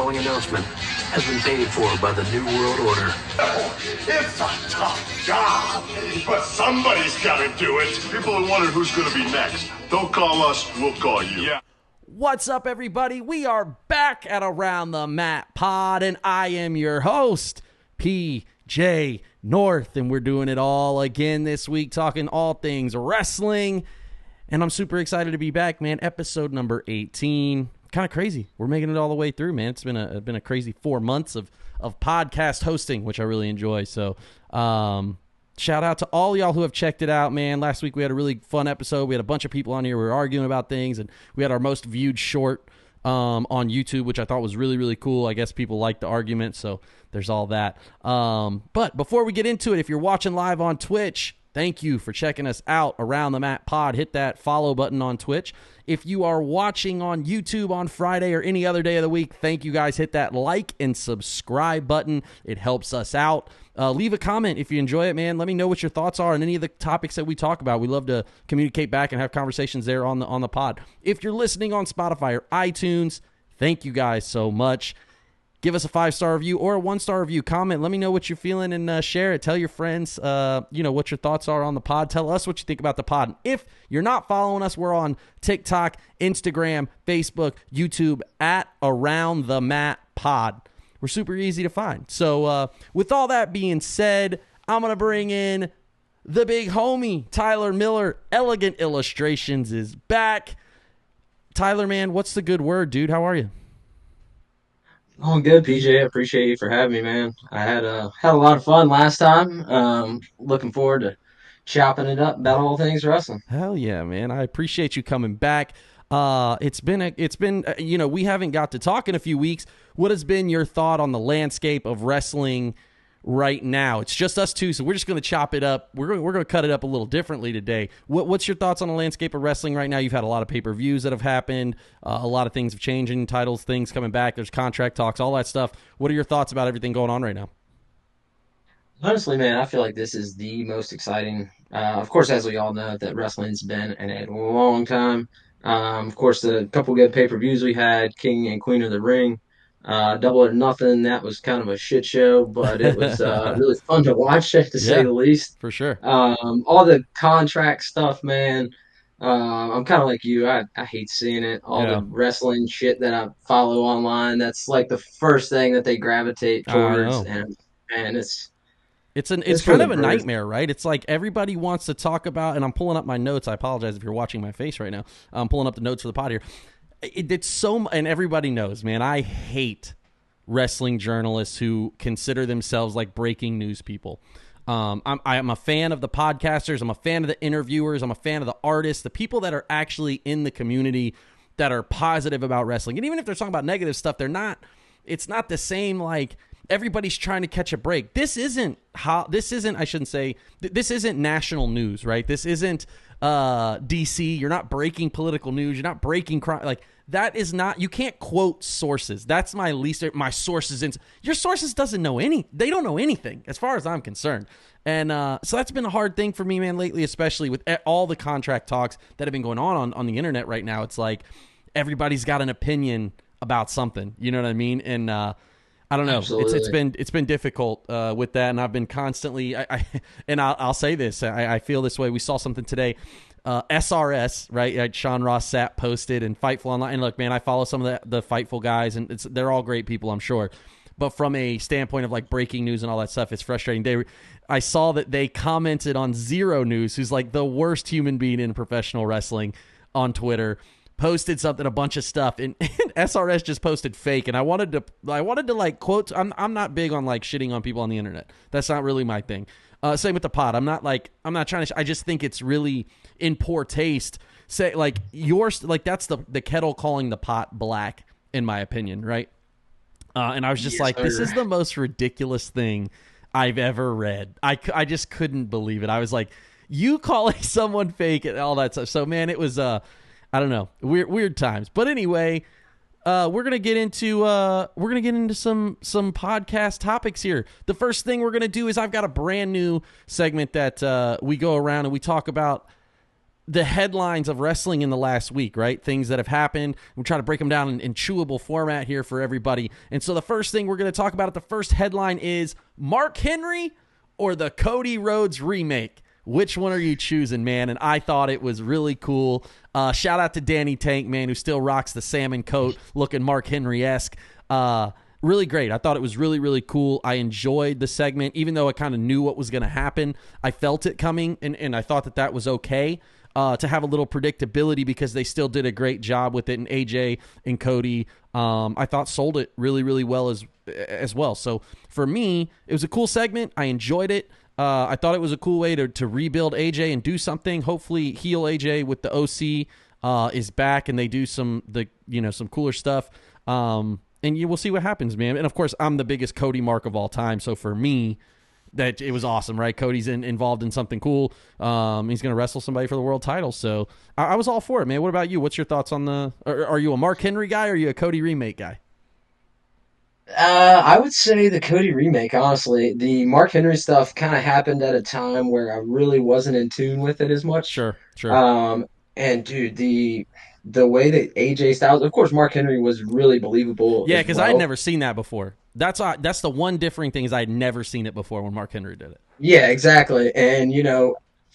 following announcement has been paid for by the New World Order. Oh, it's a tough job, but somebody's got to do it. People are wondering who's going to be next. Don't call us, we'll call you. Yeah. What's up, everybody? We are back at Around the Mat Pod, and I am your host, PJ North, and we're doing it all again this week, talking all things wrestling, and I'm super excited to be back, man. Episode number 18. Kind of crazy. We're making it all the way through, man. It's been a crazy 4 months of podcast hosting, which I really enjoy. So, shout out to all y'all who have checked it out, man. Last week we had a really fun episode. We had a bunch of people on here. We were arguing about things, and we had our most viewed short on YouTube, which I thought was really, really cool. I guess people liked the argument, so there's all that. But before we get into it, if you're watching live on Twitch, thank you for checking us out, Around the Mat Pod. Hit that follow button on Twitch. If you are watching on YouTube on Friday or any other day of the week, thank you guys. Hit that like and subscribe button. It helps us out. Leave a comment if you enjoy it, man. Let me know what your thoughts are on any of the topics that we talk about. We love to communicate back and have conversations there on the pod. If you're listening on Spotify or iTunes, thank you guys so much. Give us a 5-star review or a 1-star review. Comment. Let me know what you're feeling and share it. Tell your friends, what your thoughts are on the pod. Tell us what you think about the pod. If you're not following us, we're on TikTok, Instagram, Facebook, YouTube at AroundTheMatPod. We're super easy to find. So with all that being said, I'm going to bring in the big homie, Tyler Miller. Elegant Illustrations is back. Tyler, man, what's the good word, dude? How are you? Oh, good, PJ. I appreciate you for having me, man. I had a lot of fun last time. Looking forward to chopping it up about all things wrestling. Hell yeah, man. I appreciate you coming back. It's been we haven't got to talk in a few weeks. What has been your thought on the landscape of wrestling right now? It's just us two, so we're just going to chop it up. We're going to cut it up a little differently today. What's your thoughts on the landscape of wrestling right now? You've had a lot of pay-per-views that have happened. A lot of things have changed in titles, things coming back. There's contract talks, all that stuff. What are your thoughts about everything going on right now? Honestly, man, I feel like this is the most exciting. Of course, as we all know, that wrestling's been in a long time. Of course, the couple good pay-per-views we had, King and Queen of the Ring. Double or Nothing, that was kind of a shit show, but it was really fun to watch, to say the least. For sure. All the contract stuff, man, I'm kind of like you. I hate seeing it. All the wrestling shit that I follow online, that's like the first thing that they gravitate towards. And it's kind of a nightmare, right? It's like everybody wants to talk about, and I'm pulling up my notes. I apologize if you're watching my face right now. I'm pulling up the notes for the pod here. It's so, and everybody knows, man, I hate wrestling journalists who consider themselves like breaking news people. I'm a fan of the podcasters. I'm a fan of the interviewers. I'm a fan of the artists, the people that are actually in the community that are positive about wrestling. And even if they're talking about negative stuff, it's not the same, like, everybody's trying to catch a break. This isn't national news, right? This isn't DC. You're not breaking political news. You're not breaking crime. Like, that is not, you can't quote sources. That's my sources. Your sources they don't know anything as far as I'm concerned. And so that's been a hard thing for me, man, lately, especially with all the contract talks that have been going on the internet right now. It's like everybody's got an opinion about something. You know what I mean? And I don't know. Absolutely. It's been difficult with that, and I've been constantly. I'll say this. I feel this way. We saw something today. SRS, right? Sean Ross Sapp posted and Fightful Online. And look, man, I follow some of the Fightful guys, and they're all great people, I'm sure. But from a standpoint of like breaking news and all that stuff, it's frustrating. I saw that they commented on Zero News, who's like the worst human being in professional wrestling, on Twitter. Posted something, a bunch of stuff, and SRS just posted fake. And I wanted to like quote. I'm not big on like shitting on people on the internet. That's not really my thing. Same with the pod. I'm not trying to. I just think it's really in poor taste. Say like that's the kettle calling the pot black, in my opinion, right? And I was just this is the most ridiculous thing I've ever read. I just couldn't believe it. I was like, you calling someone fake and all that stuff. So man, it was I don't know, weird times. But anyway, we're gonna get into some podcast topics here. The first thing we're gonna do is I've got a brand new segment that we go around and we talk about the headlines of wrestling in the last week, right? Things that have happened. We try to break them down in chewable format here for everybody. And so the first thing we're going to talk about at the first headline is Mark Henry or the Cody Rhodes remake. Which one are you choosing, man? And I thought it was really cool. Shout out to Danny Tank, man, who still rocks the salmon coat, looking Mark Henry-esque. Really great. I thought it was really, really cool. I enjoyed the segment, even though I kind of knew what was going to happen. I felt it coming, and I thought that was okay. To have a little predictability because they still did a great job with it. And AJ and Cody, I thought sold it really, really well as well. So for me, it was a cool segment. I enjoyed it. I thought it was a cool way to rebuild AJ and do something. Hopefully heel AJ with the OC is back and they do some cooler stuff. And we'll see what happens, man. And of course, I'm the biggest Cody mark of all time. So for me, that it was awesome, right? Cody's involved in something cool. He's going to wrestle somebody for the world title. So I was all for it, man. What about you? What's your thoughts on are you a Mark Henry guy or are you a Cody remake guy? I would say the Cody remake, honestly. The Mark Henry stuff kind of happened at a time where I really wasn't in tune with it as much. Sure. And dude, the way that AJ Styles, of course, Mark Henry was really believable. Yeah, because I had never seen that before. That's the one differing thing is I had never seen it before when Mark Henry did it. Yeah, exactly. And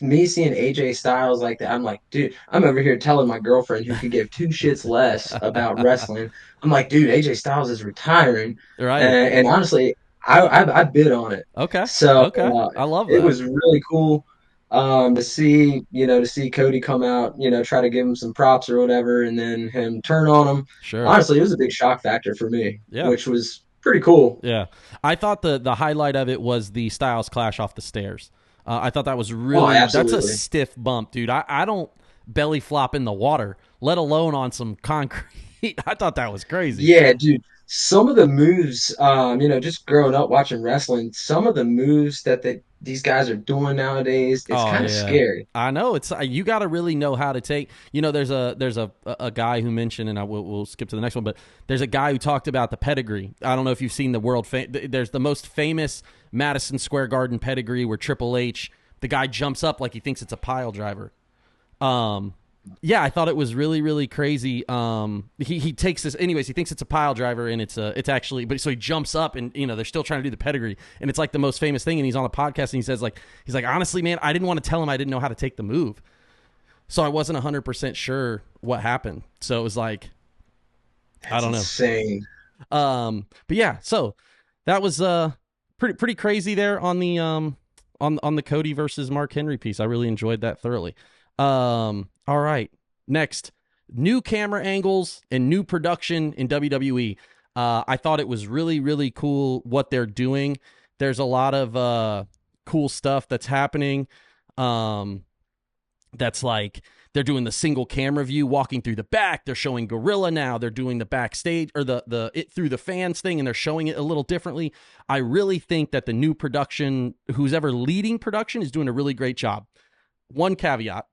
me seeing AJ Styles like that, I'm like, dude, I'm over here telling my girlfriend who could give two shits less about wrestling. I'm like, dude, AJ Styles is retiring, Right? And honestly, I bid on it. Okay. So I love that. It was really cool to see Cody come out, try to give him some props or whatever, and then him turn on him. Sure. Honestly, it was a big shock factor for me, yeah. Which was pretty cool. Yeah, I thought the highlight of it was the Styles clash off the stairs. I thought that was really that's a stiff bump, dude. I don't belly flop in the water, let alone on some concrete. I thought that was crazy. Yeah, dude. Some of the moves, just growing up watching wrestling, some of the moves that these guys are doing nowadays, it's kind of scary. I know it's you got to really know how to take. There's a guy who mentioned, and we'll skip to the next one, but there's a guy who talked about the pedigree. I don't know if you've seen the there's the most famous Madison Square Garden pedigree where Triple H, the guy jumps up like he thinks it's a pile driver. Yeah, I thought it was really, really crazy. He takes this anyways. He thinks it's a pile driver, and it's actually. But so he jumps up, and they're still trying to do the pedigree, and it's like the most famous thing. And he's on a podcast, and he says he's like, honestly, man, I didn't want to tell him I didn't know how to take the move, so I wasn't 100% sure what happened. So it was like, I don't know, insane. But yeah, so that was pretty crazy there on the on the Cody versus Mark Henry piece. I really enjoyed that thoroughly. All right. Next, new camera angles and new production in WWE. I thought it was really, really cool what they're doing. There's a lot of cool stuff that's happening. That's like they're doing the single camera view walking through the back. They're showing Gorilla now. They're doing the backstage or the it through the fans thing, and they're showing it a little differently. I really think that the new production, who's ever leading production, is doing a really great job. One caveat.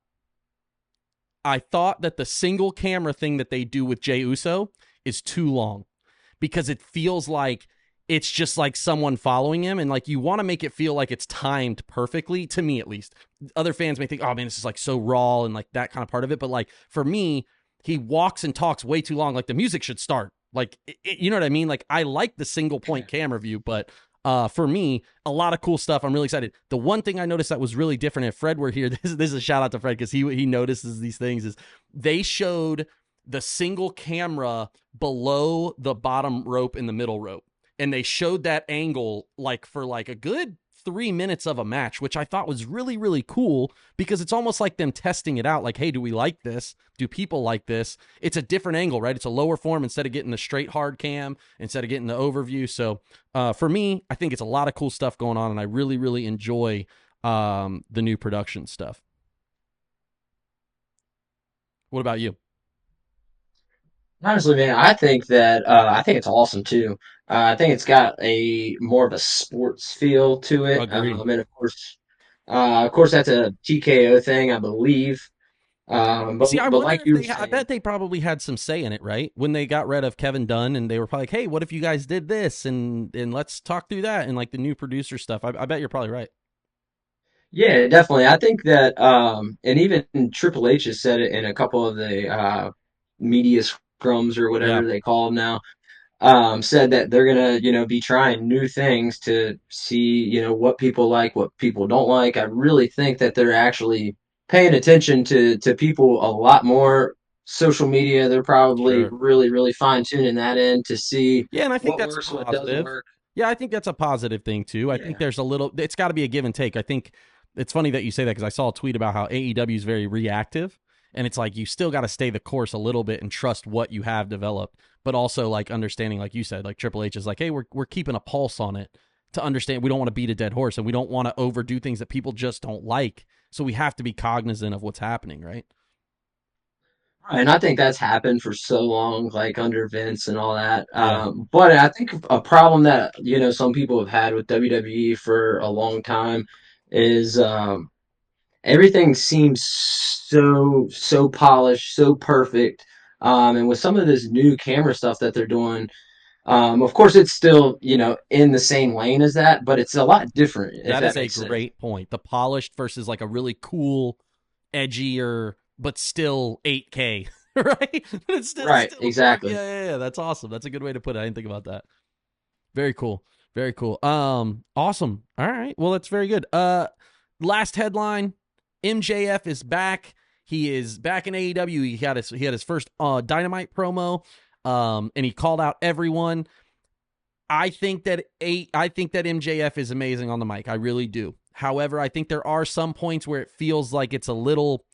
I thought that the single camera thing that they do with Jey Uso is too long because it feels like it's just like someone following him, and like you want to make it feel like it's timed perfectly, to me at least. Other fans may think, oh man, this is like so raw and like that kind of part of it. But like for me, he walks and talks way too long. Like the music should start. Like, you know what I mean? Like I like the single point camera view, but for me, a lot of cool stuff. I'm really excited. The one thing I noticed that was really different, if Fred were here, this is a shout out to Fred because he notices these things, is they showed the single camera below the bottom rope and the middle rope. And they showed that angle like for like a good 3 minutes of a match, which I thought was really, really cool because it's almost like them testing it out. Like, hey, do we like this? Do people like this? It's a different angle, right? It's a lower form instead of getting the straight hard cam, instead of getting the overview. So for me, I think it's a lot of cool stuff going on, and I really, really enjoy the new production stuff. What about you? Honestly, man, I think it's awesome too. I think it's got a more of a sports feel to it. Agreed. And of course, that's a TKO thing, I believe. See, I but wonder like if you were I saying, bet they probably had some say in it, right? When they got rid of Kevin Dunn, and they were probably like, "Hey, what if you guys did this and let's talk through that," and like the new producer stuff. I bet you're probably right. Yeah, definitely. I think that, and even Triple H has said it in a couple of the media scrums or Yeah, whatever they call them now. Said that they're gonna, be trying new things to see, what people like, what people don't like. I really think that they're actually paying attention to people a lot more. Social media, they're probably sure. really, really fine tuning that in to see Yeah, and I think what that's a works, what doesn't positive. work. Yeah, I think that's a positive thing too. I think Yeah. there's a little. It's got to be a give and take. I think it's funny that you say that because I saw a tweet about how AEW is very reactive, and it's like you still got to stay the course a little bit and trust what you have developed, but also like understanding, like you said, like Triple H is like, hey, we're keeping a pulse on it to understand. We don't want to beat a dead horse, and we don't want to overdo things that people just don't like. So we have to be cognizant of what's happening, right? And I think that's happened for so long, like under Vince and all that. Yeah, But I think a problem that, some people have had with WWE for a long time is everything seems so polished, so perfect. And with some of this new camera stuff that they're doing, of course it's still, in the same lane as that, but it's a lot different, if that that is a makes sense. great point. The polished versus like a really cool edgier, but still 8K, right? But it's Right, still a fun. exactly. Yeah. That's awesome. That's a good way to put it. I didn't think about that. Very cool. Very cool. Awesome. All right. Well, that's very good. Last headline: MJF is back. He is back in AEW. He had his first Dynamite promo. And he called out everyone. I think that MJF is amazing on the mic. I really do. However, I think there are some points where it feels like it's a little,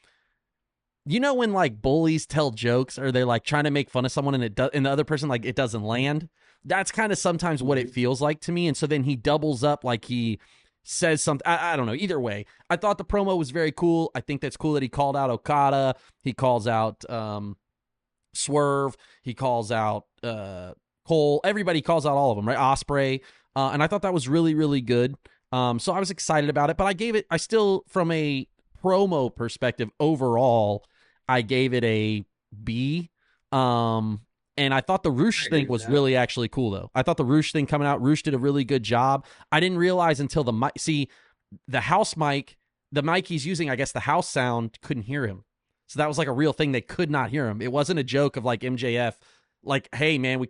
when like bullies tell jokes or they're like trying to make fun of someone and and the other person like it doesn't land. That's kind of sometimes what it feels like to me. And so then he doubles up, like he says something. I don't know. Either way, I thought the promo was very cool. I think that's cool that he called out Okada. He calls out Swerve. He calls out Cole. Everybody calls out all of them, right? Osprey. And I thought that was really, really good. So I was excited about it, but I still, from a promo perspective overall, I gave it a B. Um, and I thought the I Roosh agree thing with was that. really actually cool, though. I thought the Roosh thing coming out, Roosh did a really good job. I didn't realize until the mic, see, the house mic, the mic he's using, I guess the house sound couldn't hear him. So that was like a real thing. They could not hear him. It wasn't a joke of like MJF, like, hey, man,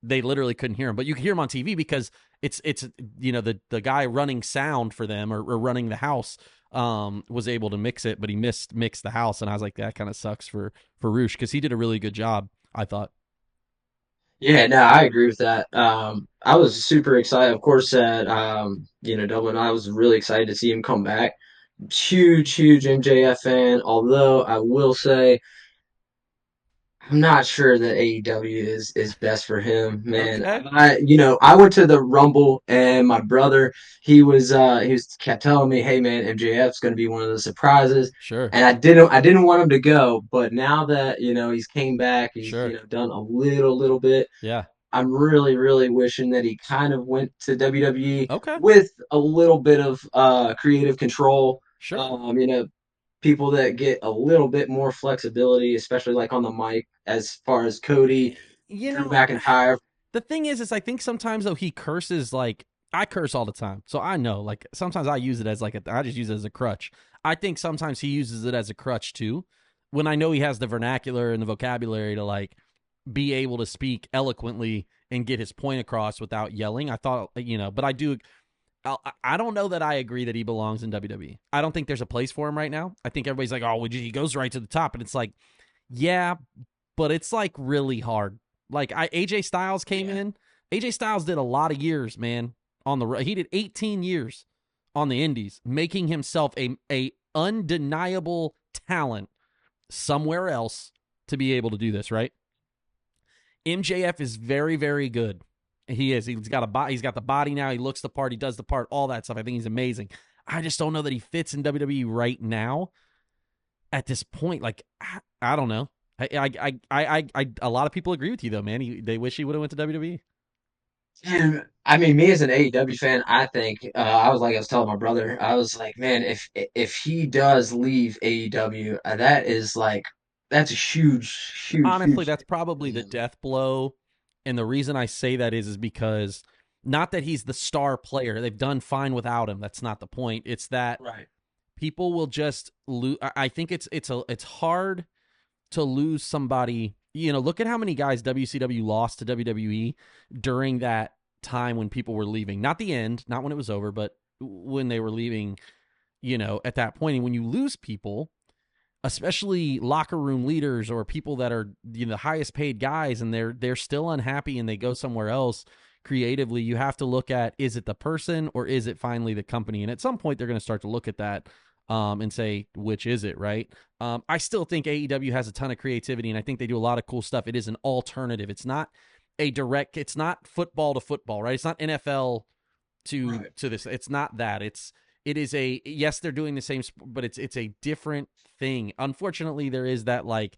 they literally couldn't hear him. But you could hear him on TV because it's the guy running sound for them or running the house was able to mix it, but he mixed the house, and I was like, that kind of sucks for Roosh because he did a really good job, I thought. Yeah, no, I agree with that. I was super excited, of course, that Dublin. I was really excited to see him come back. Huge, huge MJF fan. Although I will say, I'm not sure that AEW is best for him, man. Okay, I went to the Rumble, and my brother, he was kept telling me, "Hey, man, MJF's going to be one of the surprises," sure, and I didn't want him to go. But now that he's came back, he's sure, done a little bit. yeah, I'm really, really wishing that he kind of went to WWE okay, with a little bit of creative control. sure. Um, you know, People that get a little bit more flexibility, especially like on the mic, as far as Cody, You Drew know, McIntyre. the thing is I think sometimes though he curses like I curse all the time, so I know like sometimes I use it as like I just use it as a crutch. I think sometimes he uses it as a crutch too, when I know he has the vernacular and the vocabulary to like be able to speak eloquently and get his point across without yelling. I thought, but I do. I don't know that I agree that he belongs in WWE. I don't think there's a place for him right now. I think everybody's like, oh, well, he goes right to the top, and it's like, yeah, but it's like really hard. Like AJ Styles came Yeah. in. AJ Styles did a lot of years, man. He did 18 years on the Indies, making himself a undeniable talent somewhere else to be able to do this, right? MJF is very, very good. He is. He's got a body. He's got the body now. He looks the part. He does the part. All that stuff. I think he's amazing. I just don't know that he fits in WWE right now. At this point, like I don't know. A lot of people agree with you though, man. They wish he would have went to WWE. And I mean, me as an AEW fan, I think I was telling my brother, I was like, man, if he does leave AEW, that's a huge, huge, Honestly, huge that's thing for probably the him. death blow. And the reason I say that is because not that he's the star player. They've done fine without him. That's not the point. It's that Right. people will just lose. I think it's hard to lose somebody. Look at how many guys WCW lost to WWE during that time when people were leaving. Not the end, not when it was over, but when they were leaving, at that point. And when you lose people, especially locker room leaders or people that are the highest paid guys, and they're still unhappy and they go somewhere else creatively, you have to look at, is it the person or is it finally the company? And at some point they're going to start to look at that and say, which is it, right? I still think AEW has a ton of creativity, and I think they do a lot of cool stuff. It is an alternative. It's not it's not football to football, right? It's not NFL to this. It's not that. It is yes, they're doing the same, but it's a different thing. Unfortunately, there is that, like,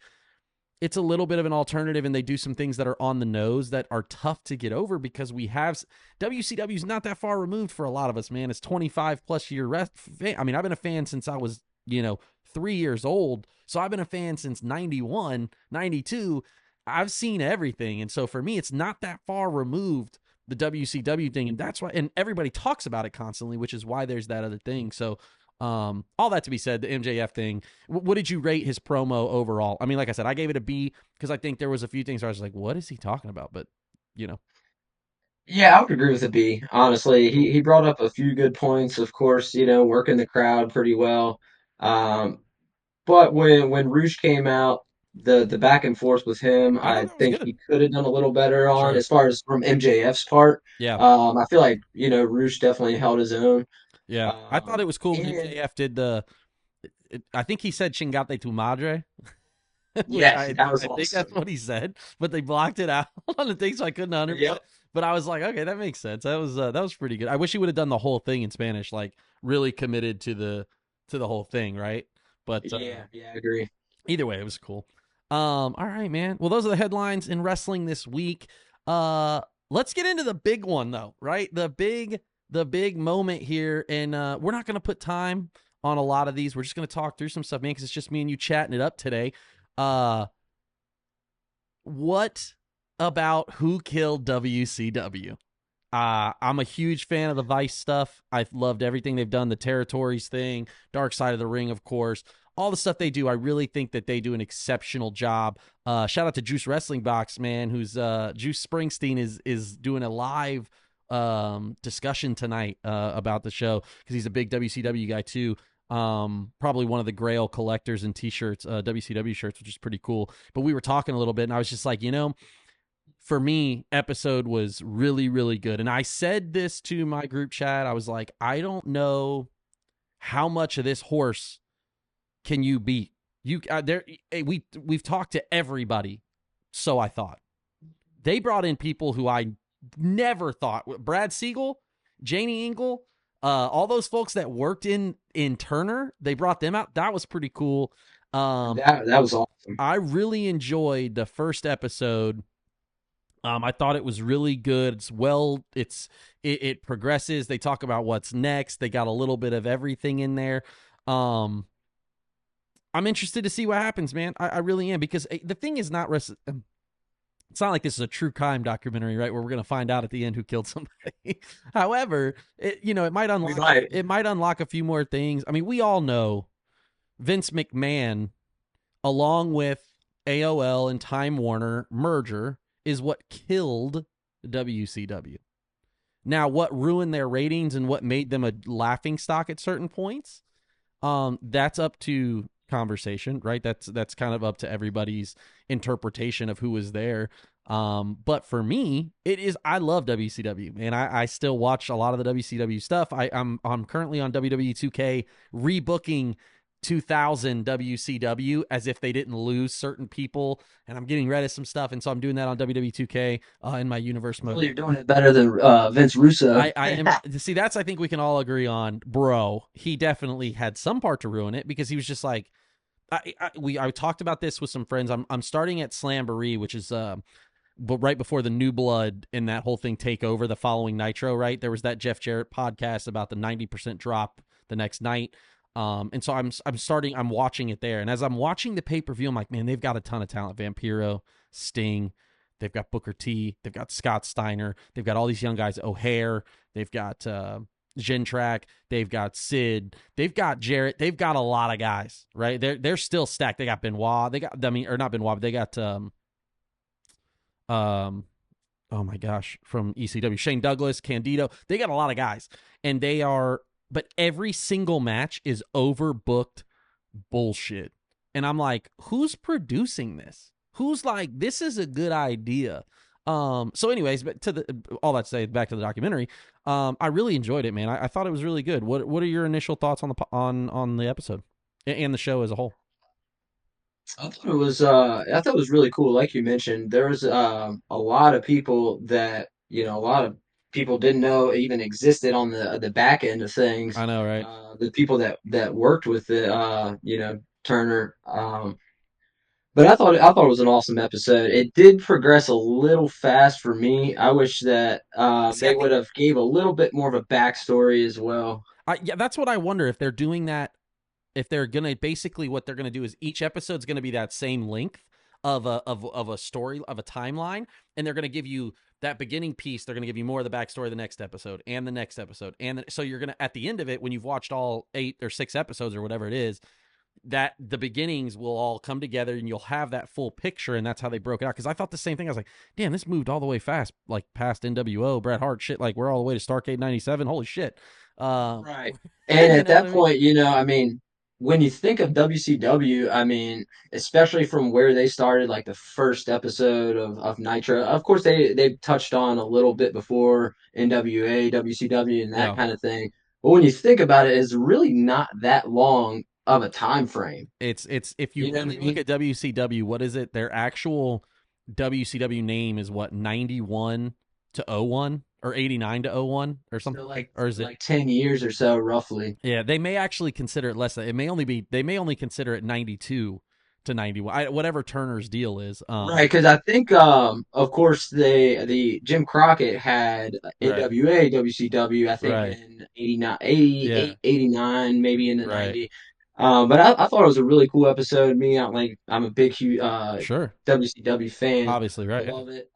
it's a little bit of an alternative, and they do some things that are on the nose that are tough to get over because WCW is not that far removed for a lot of us, man. It's 25 plus year fan. I mean, I've been a fan since I was, 3 years old. So I've been a fan since 91, 92. I've seen everything. And so for me, it's not that far removed, the WCW thing. And that's why, and everybody talks about it constantly, which is why there's that other thing. So all that to be said, the MJF thing, what did you rate his promo overall? I mean, like I said, I gave it a B because I think there was a few things where I was like, what is he talking about? But, Yeah, I would agree with a B. Honestly, he brought up a few good points. Of course, working the crowd pretty well. Um, but when Roosh came out, the back and forth with him, I thought I that was think good. he could have done a little better on Sure. as far as from MJF's part. Yeah. I feel like Roosh definitely held his own. Yeah. I thought it was cool when And MJF did I think he said Chingate tu madre, which yes, that was I think that's awesome. what he said, but they blocked it out on the thing, so I couldn't 100%. Yep. But I was like, okay, that makes sense. That was pretty good. I wish he would have done the whole thing in Spanish, like really committed to the whole thing, right? But Yeah, I agree. either way, it was cool. All right, man. Well, those are the headlines in wrestling this week. Let's get into the big one though, right? The big moment here, and we're not going to put time on a lot of these. We're just going to talk through some stuff, man, because it's just me and you chatting it up today. What about Who Killed WCW? I'm a huge fan of the Vice stuff. I've loved everything they've done, the Territories thing, Dark Side of the Ring, of course. All the stuff they do, I really think that they do an exceptional job. Shout out to Juice Wrestling Box, man, who's Juice Springsteen is doing a live discussion tonight about the show because he's a big WCW guy too. Probably one of the Grail collectors and t-shirts, WCW shirts, which is pretty cool. But we were talking a little bit, and I was just like, for me, episode was really, really good. And I said this to my group chat. I was like, I don't know how much of this horse can you beat. We've talked to everybody, so I thought. They brought in people who I never thought. Brad Siegel, Janie Engel, all those folks that worked in Turner, they brought them out. That was pretty cool. That was awesome. I really enjoyed the first episode. I thought it was really good. It progresses. They talk about what's next. They got a little bit of everything in there. I'm interested to see what happens, man. I really am, because the thing is not it's not like this is a true crime documentary, right, where we're going to find out at the end who killed somebody. However, it might unlock a few more things. I mean, we all know Vince McMahon, along with AOL and Time Warner merger, is what killed WCW. Now, what ruined their ratings and what made them a laughing stock at certain points, that's up to conversation, right? That's kind of up to everybody's interpretation of who was there. But for me, I love WCW, and I still watch a lot of the WCW stuff. I'm currently on WWE 2K rebooking 2000 WCW as if they didn't lose certain people, and I'm getting rid of some stuff, and so I'm doing that on WWE 2K in my universe mode. Well, you're doing it better than Vince Russo. I am. See, that's, I think we can all agree on, bro. He definitely had some part to ruin it, because he was just like, I talked about this with some friends. I'm starting at Slamboree, which is but right before the New Blood and that whole thing take over the following Nitro, right? There was that Jeff Jarrett podcast about the 90% drop the next night. And so I'm watching it there. And as I'm watching the pay-per-view, I'm like, man, they've got a ton of talent. Vampiro, Sting, They've got Booker T. They've got Scott Steiner. They've got all these young guys. O'Hare. They've got Gentrak. They've got Sid. They've got Jarrett. They've got a lot of guys, right? They're still stacked. They got Benoit. They got, I mean, or not Benoit, but they got oh my gosh, from ECW, Shane Douglas, Candido. They got a lot of guys, and they are. But every single match is overbooked bullshit, and I'm like, who's producing this? Who's like, this is a good idea? So anyways, but all that to say, back to the documentary, I really enjoyed it, man. I thought it was really good. What are your initial thoughts on the episode and the show as a whole? I thought it was really cool. Like you mentioned, there was a lot of people that a lot of people didn't know even existed on the back end of things. I know, right? The people that worked with it, Turner. But I thought it was an awesome episode. It did progress a little fast for me. I wish that See, I they think would have gave a little bit more of a backstory as well. yeah, that's what I wonder if they're doing that. If they're gonna basically what they're gonna do is each episode's gonna be that same length of a story of a timeline, and they're gonna give you that beginning piece. They're gonna give you more of the backstory of the next episode and the next episode, and so you're gonna at the end of it when you've watched all 8 or 6 episodes or whatever it is, that the beginnings will all come together and you'll have that full picture, and that's how they broke it out. Because I thought the same thing. I was like, damn, this moved all the way fast, like past NWO, Bret Hart shit. Like we're all the way to Starrcade '97. Holy shit! Right. And You at know what that I mean? point, I mean, when you think of WCW, I mean, especially from where they started, like the first episode of Nitro, of course they touched on a little bit before NWA, WCW, and that Yeah. kind of thing. But when you think about it, it's really not that long of a time frame. It's if you You know what really I look mean? at WCW, what is it? Their actual WCW name is what, 91 to 01 or 89 to 01 or something, So like or is it? like 10 years or so, roughly. Yeah, they may actually consider it less than it may only be. They may only consider it 92 to 91, whatever Turner's deal is. Right, because I think, of course, the Jim Crockett had Right, NWA, WCW, I think right, in 89, yeah, 88, 89, maybe in the right, 90. But I thought it was a really cool episode. I'm a big, huge, sure, WCW fan. obviously, I right, yeah. love it.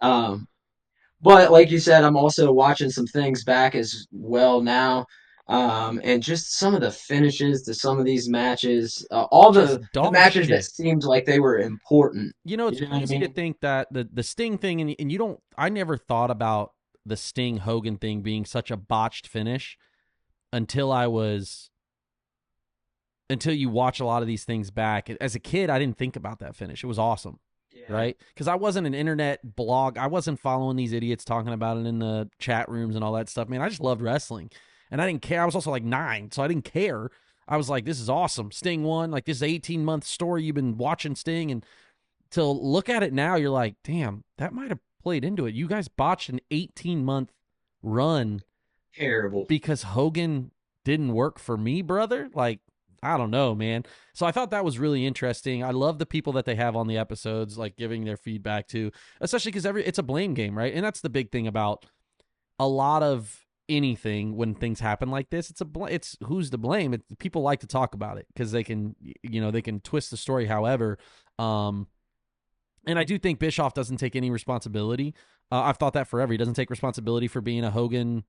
But like you said, I'm also watching some things back as well now. And just some of the finishes to some of these matches, all Just the dog matches that shit. seemed like they were important. You know, it's You know what I crazy to mean? think that the Sting thing, and you don't. I never thought about the Sting Hogan thing being such a botched finish until until you watch a lot of these things back. As a kid, I didn't think about that finish. It was awesome, Yeah. right? Because I wasn't an internet blog. I wasn't following these idiots talking about it in the chat rooms and all that stuff. Man, I just loved wrestling, and I didn't care. I was also like 9, so I didn't care. I was like, this is awesome. Sting won. Like, this is an 18-month story. You've been watching Sting, and to look at it now, you're like, damn, that might have played into it. You guys botched an 18-month run Terrible. because Hogan didn't work for me, brother. Like, I don't know, man. So I thought that was really interesting. I love the people that they have on the episodes, like giving their feedback to, especially because it's a blame game, right? And that's the big thing about a lot of anything when things happen like this. It's who's to blame. People like to talk about it because they can, they can twist the story however. And I do think Bischoff doesn't take any responsibility. I've thought that forever. He doesn't take responsibility for being a Hogan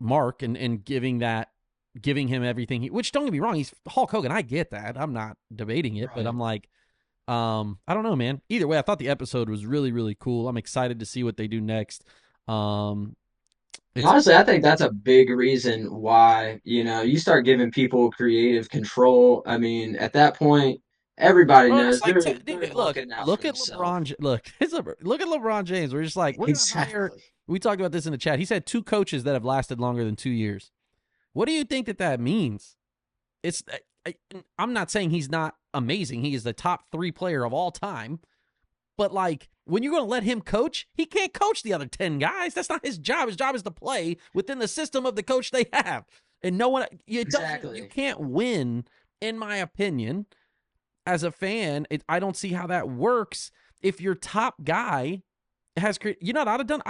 mark and giving him everything. Which, don't get me wrong, he's Hulk Hogan. I get that. I'm not debating it, but Right. I'm like, I don't know, man. Either way, I thought the episode was really, really cool. I'm excited to see what they do next. It's Honestly, I think that's a big reason why, you start giving people creative control. I mean, at that point, everybody Well, it's knows like they're look, looking out for look at themselves. LeBron. Look, look at LeBron James. We're just like, we're gonna hire. Exactly. We talked about this in the chat. He's had 2 coaches that have lasted longer than 2 years. What do you think that means? It's I'm not saying he's not amazing. He is the top 3 player of all time. But like, when you're going to let him coach, he can't coach the other 10 guys. That's not his job. His job is to play within the system of the coach they have. And no one, you Exactly. can't win, in my opinion, as a fan. I don't see how that works if your top guy has created. You know what I'd have done?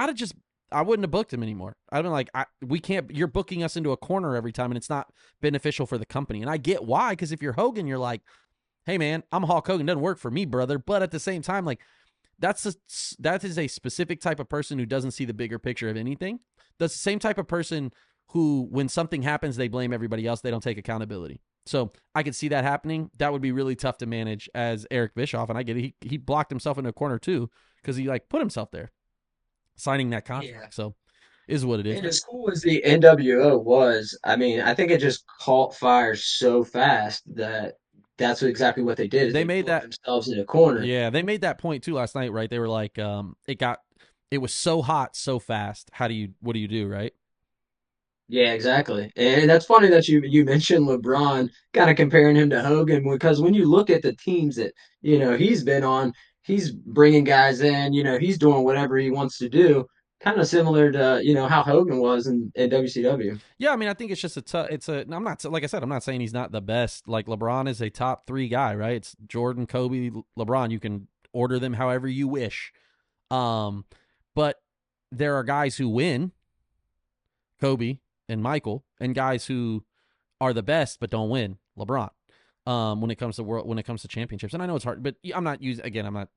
I wouldn't have booked him anymore. I'd been like, we can't. You're booking us into a corner every time, and it's not beneficial for the company. And I get why, because if you're Hogan, you're like, hey man, I'm Hulk Hogan. Doesn't work for me, brother. But at the same time, like, that is a specific type of person who doesn't see the bigger picture of anything. That's the same type of person who, when something happens, they blame everybody else. They don't take accountability. So I could see that happening. That would be really tough to manage as Eric Bischoff, and I get it. He blocked himself in a corner too because he like put himself there, signing that contract. Yeah. So is what it is. And as cool as the NWO was, I mean, I think it just caught fire so fast that that's exactly what they did is They they made put that. themselves in a corner. Yeah, they made that point too last night, right? They were like, it was so hot so fast. What do you do, right? Yeah, exactly. And that's funny that you mentioned LeBron, kind of comparing him to Hogan, because when you look at the teams that, he's been on, he's bringing guys in, he's doing whatever he wants to do, kind of similar to, how Hogan was in WCW. Yeah, I mean, I think it's just I'm not, like I said, I'm not saying he's not the best. Like LeBron is a top 3 guy, right? It's Jordan, Kobe, LeBron. You can order them however you wish. But there are guys who win, Kobe and Michael, and guys who are the best but don't win, LeBron. When it comes to championships, and I know it's hard, but I'm not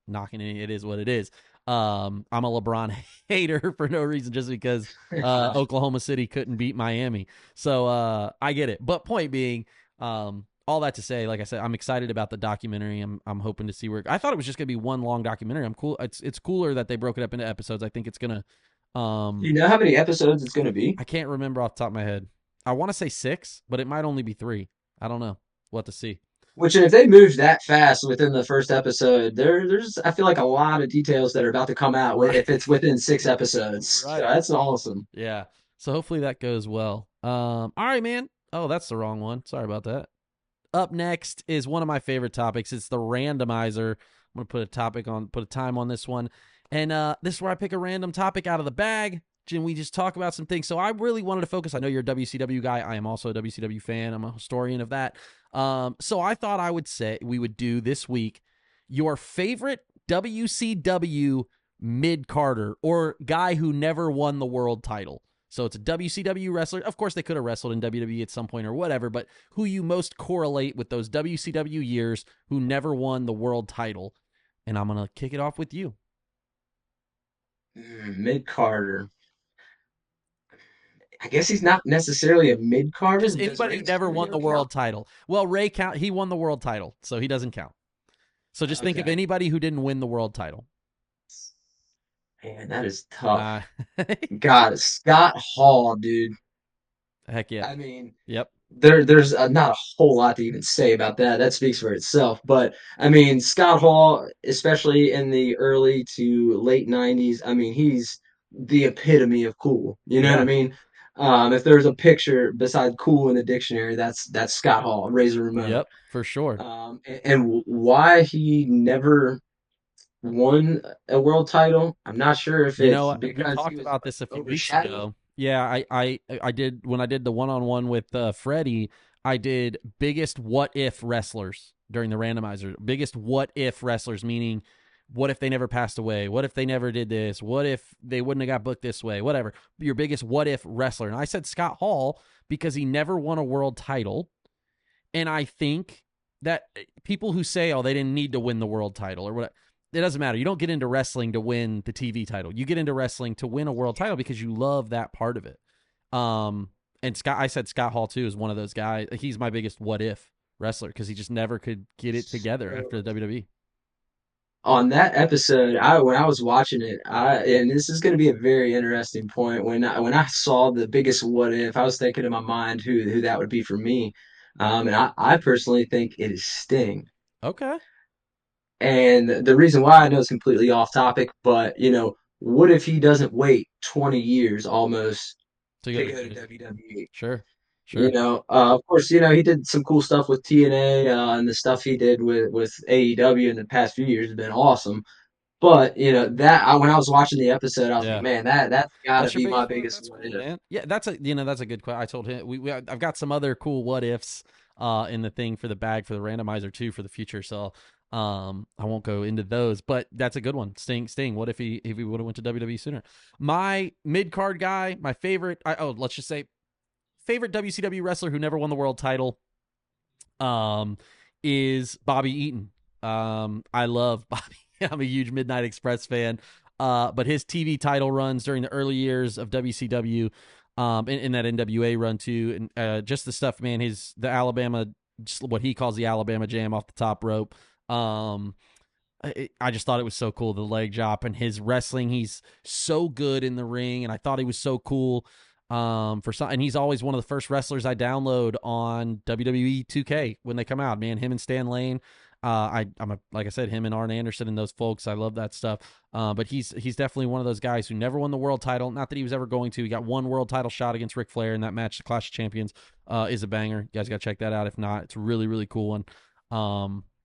knocking it. It is what it is. I'm a LeBron hater for no reason, just because Oklahoma City couldn't beat Miami. So I get it. But point being, all that to say, like I said, I'm excited about the documentary. I'm hoping to see where. I thought it was just gonna be one long documentary. I'm cool. It's cooler that they broke it up into episodes. I think it's gonna. Do you know how many episodes it's going to be? I can't remember off the top of my head. I want to say 6, but it might only be 3. I don't know. We'll have to see. Which, and if they moved that fast within the first episode, there's I feel like a lot of details that are about to come out Right. if it's within 6 episodes. So Right. that's awesome. Yeah. So hopefully that goes well. All right, man. Oh, that's the wrong one. Sorry about that. Up next is one of my favorite topics. It's the randomizer. I'm gonna put a time on this one, and this is where I pick a random topic out of the bag, and we just talk about some things. So I really wanted to focus. I know you're a WCW guy. I am also a WCW fan. I'm a historian of that. So I thought I would say we would do this week your favorite WCW mid-carder or guy who never won the world title. So it's a WCW wrestler. Of course, they could have wrestled in WWE at some point or whatever, but who you most correlate with those WCW years who never won the world title. And I'm going to kick it off with you. Mid Carter. I guess he's not necessarily a mid Carter. Just anybody who never won the world title. Well, Ray he won the world title, so he doesn't count. So just think of anybody who didn't win the world title. Man, that is tough. God, Scott Hall, dude. Heck yeah. I mean, yep. There's not a whole lot to even say about that. That speaks for itself. But I mean, Scott Hall, especially in the early to late '90s, I mean, he's the epitome of cool. You know what I mean? If there's a picture beside cool in the dictionary, that's Scott Hall, Razor Ramon. Yep, for sure. And why he never won a world title, I'm not sure if it's because we talked about this a few weeks ago. Yeah, I did when I did the one-on-one with Freddie. I did biggest what if wrestlers during the randomizer. Biggest what if wrestlers, meaning what if they never passed away? What if they never did this? What if they wouldn't have got booked this way? Whatever. Your biggest what if wrestler. And I said Scott Hall because he never won a world title. And I think that people who say, oh, they didn't need to win the world title or whatever, it doesn't matter. You don't get into wrestling to win the TV title. You get into wrestling to win a world title because you love that part of it. And I said Scott Hall too is one of those guys. He's my biggest what if wrestler because he just never could get it together after the WWE. On that episode, when I was watching it, and this is going to be a very interesting point. When I saw the biggest what if, I was thinking in my mind who that would be for me. And I personally think it is Sting. Okay. And the reason why, I know it's completely off topic, but what if he doesn't wait 20 years almost to go to WWE? Sure. Of course, he did some cool stuff with TNA, and the stuff he did with AEW in the past few years has been awesome. But when I was watching the episode, I was like, man, that's got to be my biggest what if. Man. Yeah, that's a good question. I told him I've got some other cool what ifs in the thing for the bag for the randomizer too for the future. So I won't go into those, but that's a good one. Sting. What if he would have went to WWE sooner? My mid card guy, my favorite. Let's just say favorite WCW wrestler who never won the world title, is Bobby Eaton. I love Bobby. I'm a huge Midnight Express fan. But his TV title runs during the early years of WCW, in that NWA run too, and just the stuff, man. The Alabama, just what he calls the Alabama Jam off the top rope. I just thought it was so cool, the leg drop and his wrestling. He's so good in the ring, and I thought he was so cool. And he's always one of the first wrestlers I download on WWE 2K when they come out. Man, him and Stan Lane. Like I said, him and Arn Anderson and those folks. I love that stuff. But he's definitely one of those guys who never won the world title. Not that he was ever going to. He got one world title shot against Ric Flair in that match. The Clash of Champions is a banger. You guys got to check that out. If not, it's a really, really cool one.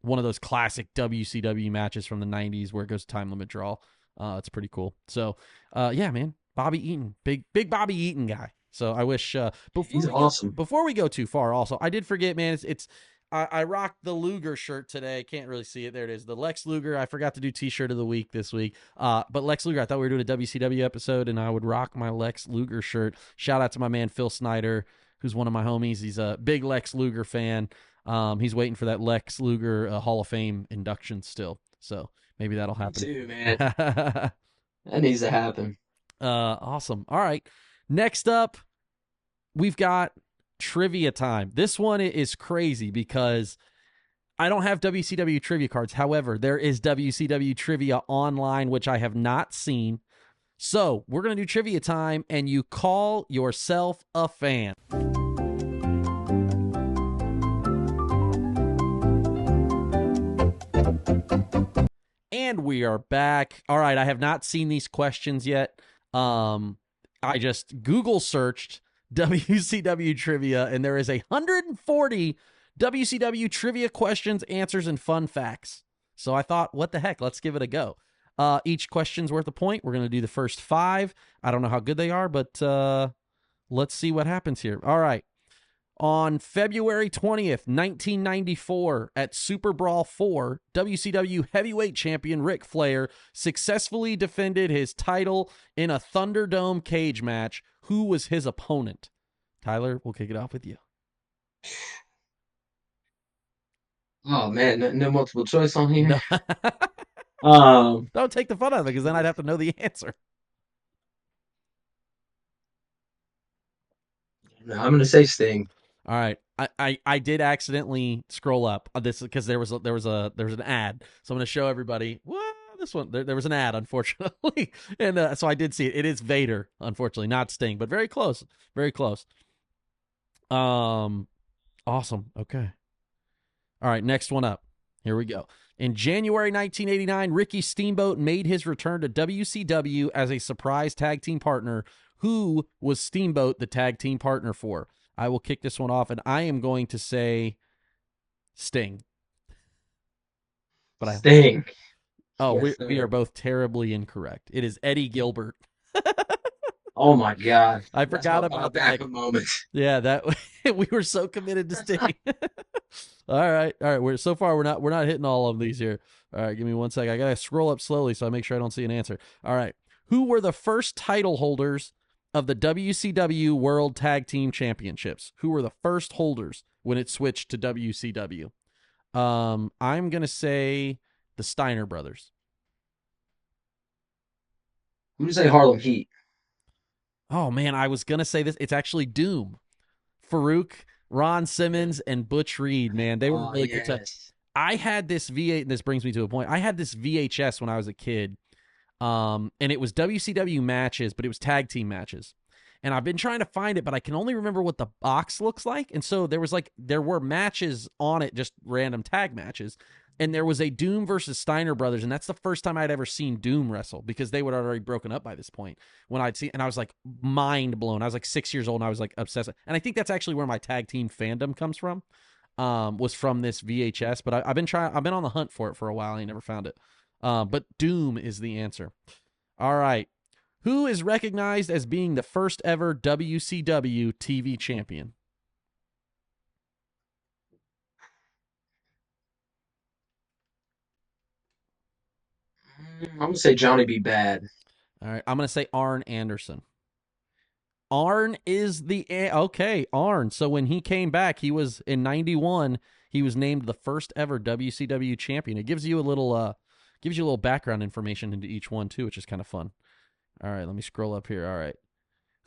One of those classic WCW matches from the 90s where it goes time limit draw. It's pretty cool. So, yeah, man, Bobby Eaton, big Bobby Eaton guy. So I wish He's awesome. Before we go too far, also I did forget, man. I rocked the Luger shirt today. Can't really see it. There it is. The Lex Luger. I forgot to do T-shirt of the week this week. But Lex Luger, I thought we were doing a WCW episode, and I would rock my Lex Luger shirt. Shout out to my man Phil Snyder, who's one of my homies. He's a big Lex Luger fan. He's waiting for that Lex Luger Hall of Fame induction still. So maybe that'll happen. Me too, man. That needs to happen. Awesome. All right. Next up, we've got trivia time. This one is crazy because I don't have WCW trivia cards. However, there is WCW trivia online, which I have not seen. So we're going to do trivia time, and you call yourself a fan. And we are back. All right, I have not seen these questions yet. I just Google searched WCW trivia, and there is 140 WCW trivia questions, answers, and fun facts. So I thought, what the heck? Let's give it a go. Each question's worth a point. We're going to do the first 5. I don't know how good they are, but let's see what happens here. All right. On February 20th, 1994, at Super Brawl 4, WCW heavyweight champion Ric Flair successfully defended his title in a Thunderdome cage match. Who was his opponent? Tyler, we'll kick it off with you. Oh man, no multiple choice on here. No. Don't take the fun out of it, because then I'd have to know the answer. No, I'm gonna say Sting. All right, I did accidentally scroll up this because there was an ad, so I'm gonna show everybody. What this one? There was an ad, unfortunately, and so I did see it. It is Vader, unfortunately, not Sting, but very close, very close. Awesome. Okay. All right, next one up. Here we go. In January 1989, Ricky Steamboat made his return to WCW as a surprise tag team partner. Who was Steamboat the tag team partner for? I will kick this one off, and I am going to say Sting. But Sting. Oh, yes, we are both terribly incorrect. It is Eddie Gilbert. Oh my God! I forgot about that moment. Yeah, that we were so committed to Sting. All right. We're not hitting all of these here. All right, give me 1 second. I gotta scroll up slowly so I make sure I don't see an answer. All right, who were the first title holders of the WCW World Tag Team Championships? Who were the first holders when it switched to WCW? I'm gonna say the Steiner brothers. I'm gonna say Harlem Heat. Oh man, I was gonna say this. It's actually Doom. Farouk, Ron Simmons, and Butch Reed. Man, they were really good. I had this this brings me to a point. I had this VHS when I was a kid. And it was WCW matches, but it was tag team matches. And I've been trying to find it, but I can only remember what the box looks like. And so there were matches on it, just random tag matches. And there was a Doom versus Steiner brothers, and that's the first time I'd ever seen Doom wrestle, because they were already broken up by this point. When I'd see, and I was like mind blown. I was like 6 years old, and I was like obsessed. And I think that's actually where my tag team fandom comes from. Was from this VHS, but I've been on the hunt for it for a while. I never found it. But Doom is the answer. All right. Who is recognized as being the first ever WCW TV champion? I'm going to say Johnny B. Bad. All right. I'm going to say Arn Anderson. Arn is okay, Arn. So when he came back, he was in 91, he was named the first ever WCW champion. It gives you a little Gives you a little background information into each one too, which is kind of fun. All right, let me scroll up here. All right.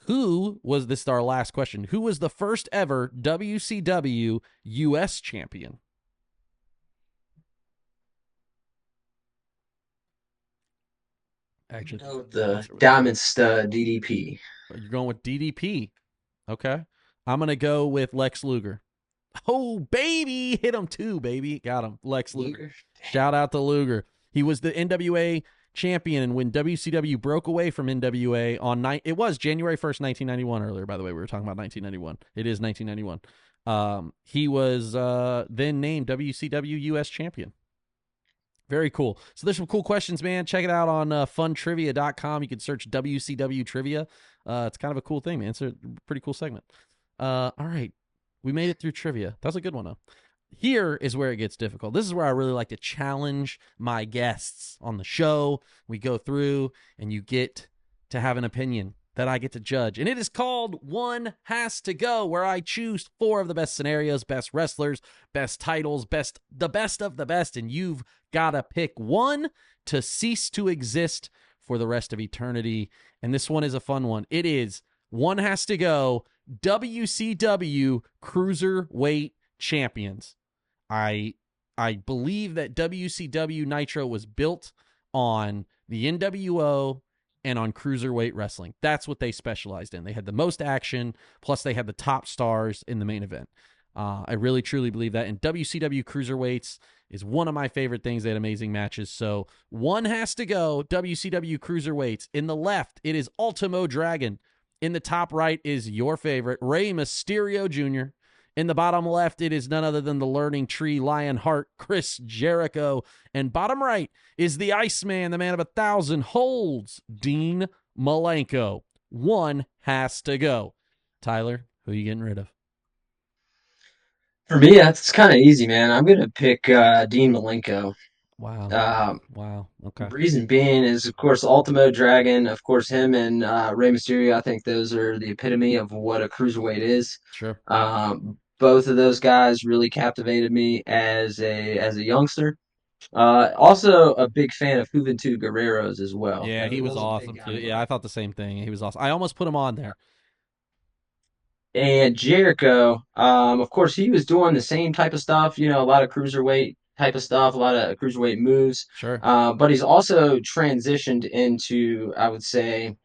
This is our last question. Who was the first ever WCW US champion? Actually, The Diamond Stud DDP. you're going with DDP. Okay. I'm going to go with Lex Luger. Oh, baby. Hit him too, baby. Got him. Lex Luger. Shout out to Luger. He was the NWA champion, and when WCW broke away from NWA it was January 1st, 1991 earlier, by the way. We were talking about 1991. It is 1991. He was then named WCW US champion. Very cool. So there's some cool questions, man. Check it out on funtrivia.com. You can search WCW trivia. It's kind of a cool thing, man. It's a pretty cool segment. All right. We made it through trivia. That was a good one, though. Here is where it gets difficult. This is where I really like to challenge my guests on the show. We go through, and you get to have an opinion that I get to judge. And it is called One Has to Go, where I choose 4 of the best scenarios, best wrestlers, best titles, the best of the best, and you've got to pick one to cease to exist for the rest of eternity. And this one is a fun one. It is One Has to Go, WCW Cruiserweight Champions. I believe that WCW Nitro was built on the NWO and on cruiserweight wrestling. That's what they specialized in. They had the most action, plus they had the top stars in the main event. I really, truly believe that. And WCW Cruiserweights is one of my favorite things. They had amazing matches. So one has to go, WCW Cruiserweights. In the left, it is Ultimo Dragon. In the top right is your favorite, Rey Mysterio Jr. In the bottom left, it is none other than the Learning Tree Lionheart, Chris Jericho. And bottom right is the Iceman, the man of 1,000 holds, Dean Malenko. One has to go. Tyler, who are you getting rid of? For me, that's kind of easy, man. I'm going to pick Dean Malenko. Wow. Wow. Okay. Reason being is, of course, Ultimo Dragon. Of course, him and Rey Mysterio, I think those are the epitome of what a cruiserweight is. Sure. Both of those guys really captivated me as a youngster. Also a big fan of Juventud Guerreros as well. Yeah, he was awesome too. Yeah, I thought the same thing. He was awesome. I almost put him on there. And Jericho, of course, he was doing the same type of stuff, a lot of cruiserweight type of stuff, a lot of cruiserweight moves. Sure. But he's also transitioned into, I would say,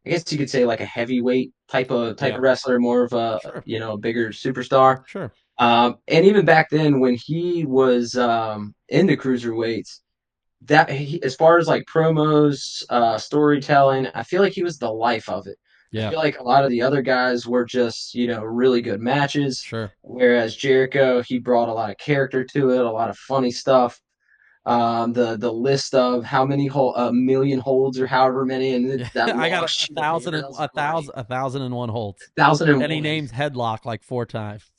I guess you could say like a heavyweight type of wrestler, more of a, Sure. Bigger superstar. Sure. And even back then when he was into cruiserweights, as far as like promos, storytelling, I feel like he was the life of it. Yeah. I feel like a lot of the other guys were just, really good matches. Sure. Whereas Jericho, he brought a lot of character to it, a lot of funny stuff. The list of how many a million holds or however many, and that I got a 1,001 holds. 1,001. And he named Headlock like 4 times.